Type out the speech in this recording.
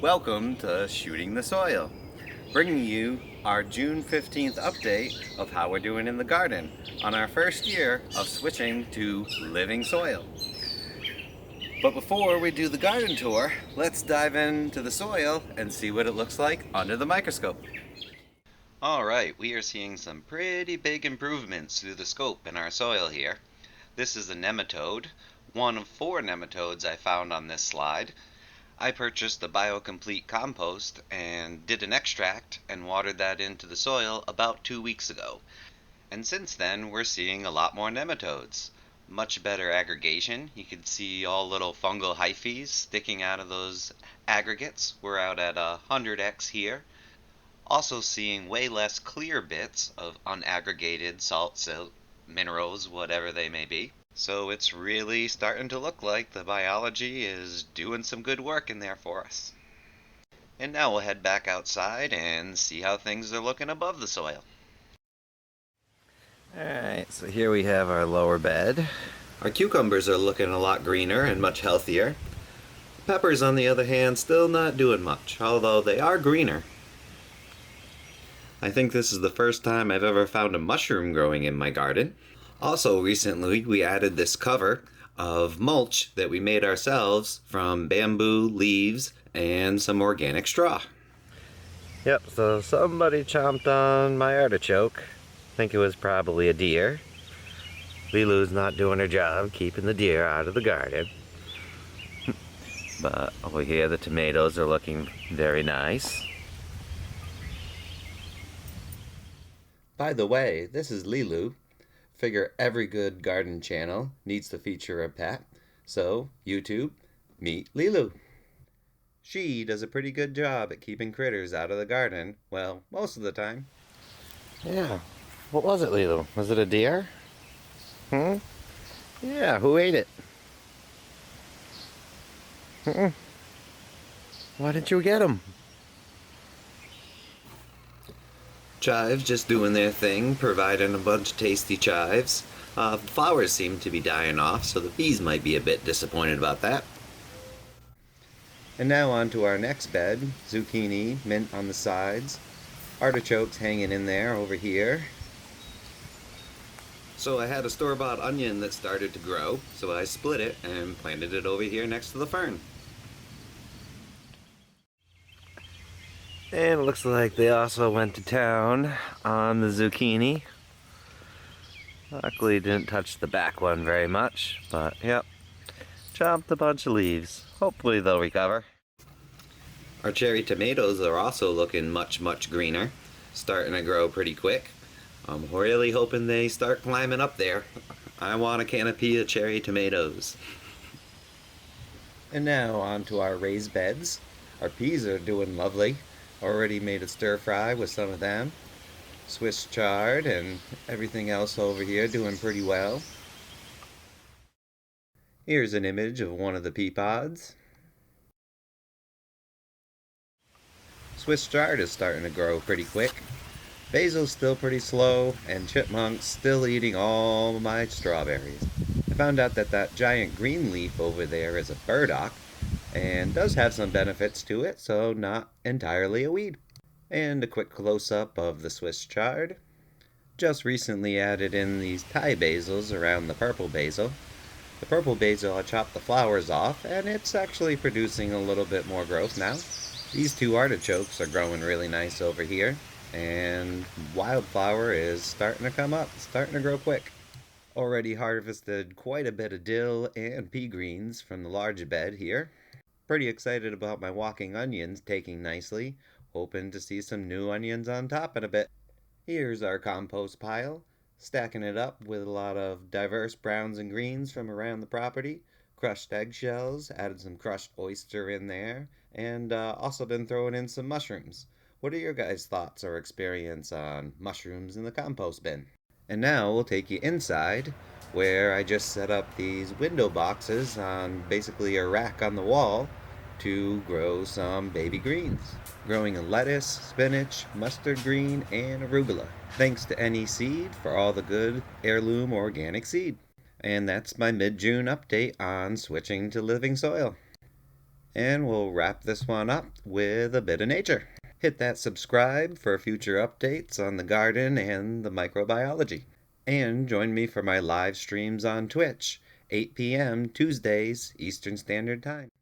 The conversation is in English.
Welcome to Shooting the Soil, bringing you our June 15th update of how we're doing in the garden on our first year of switching to living soil. But before we do the garden tour, let's dive into the soil and see what it looks like under the microscope. Alright, we are seeing some pretty big improvements through the scope in our soil here. This is a nematode, one of 4 nematodes I found on this slide. I purchased the BioComplete compost and did an extract and watered that into the soil about 2 weeks ago. And since then, we're seeing a lot more nematodes. Much better aggregation. You can see all little fungal hyphae sticking out of those aggregates. We're out at 100x here. Also seeing way less clear bits of unaggregated salts, minerals, whatever they may be. So it's really starting to look like the biology is doing some good work in there for us. And now we'll head back outside and see how things are looking above the soil. Alright, so here we have our lower bed. Our cucumbers are looking a lot greener and much healthier. Peppers, on the other hand, still not doing much, although they are greener. I think this is the first time I've ever found a mushroom growing in my garden. Also, recently we added this cover of mulch that we made ourselves from bamboo, leaves, and some organic straw. Yep, so somebody chomped on my artichoke. I think it was probably a deer. Lilu's not doing her job keeping the deer out of the garden. But over here the tomatoes are looking very nice. By the way, this is Lilu. Figure every good garden channel needs to feature a pet, so YouTube, meet Lilu. She does a pretty good job at keeping critters out of the garden, well, most of the time. Yeah, what was it, Lilu? Was it a deer? Yeah, who ate it? Why didn't you get him? Chives just doing their thing, providing a bunch of tasty chives. Flowers seem to be dying off, so the bees might be a bit disappointed about that. And now on to our next bed. Zucchini, mint on the sides. Artichokes hanging in there over here. So I had a store-bought onion that started to grow, so I split it and planted it over here next to the fern. And it looks like they also went to town on the zucchini. Luckily didn't touch the back one very much, but yep, chopped a bunch of leaves. Hopefully they'll recover. Our cherry tomatoes are also looking much greener, starting to grow pretty quick. I'm really hoping they start climbing up there. I want a canopy of cherry tomatoes. And now on to our raised beds. Our peas are doing lovely. Already made a stir fry with some of them. Swiss chard and everything else over here doing pretty well. Here's an image of one of the pea pods. Swiss chard is starting to grow pretty quick. Basil's still pretty slow, and chipmunks still eating all my strawberries. I found out that giant green leaf over there is a burdock, and does have some benefits to it, so not entirely a weed. And a quick close-up of the Swiss chard. Just recently added in these Thai basils around the purple basil. The purple basil, I chopped the flowers off, and it's actually producing a little bit more growth now. These 2 artichokes are growing really nice over here, and wildflower is starting to come up, starting to grow quick. Already harvested quite a bit of dill and pea greens from the large bed here. Pretty excited about my walking onions taking nicely, hoping to see some new onions on top in a bit. Here's our compost pile, stacking it up with a lot of diverse browns and greens from around the property, crushed eggshells, added some crushed oyster in there, and also been throwing in some mushrooms. What are your guys' thoughts or experience on mushrooms in the compost bin? And now we'll take you inside, where I just set up these window boxes on basically a rack on the wall to grow some baby greens. Growing a lettuce, spinach, mustard green, and arugula. Thanks to Any Seed for all the good heirloom organic seed. And that's my mid-June update on switching to living soil. And we'll wrap this one up with a bit of nature. Hit that subscribe for future updates on the garden and the microbiology. And join me for my live streams on Twitch, 8 p.m. Tuesdays, Eastern Standard Time.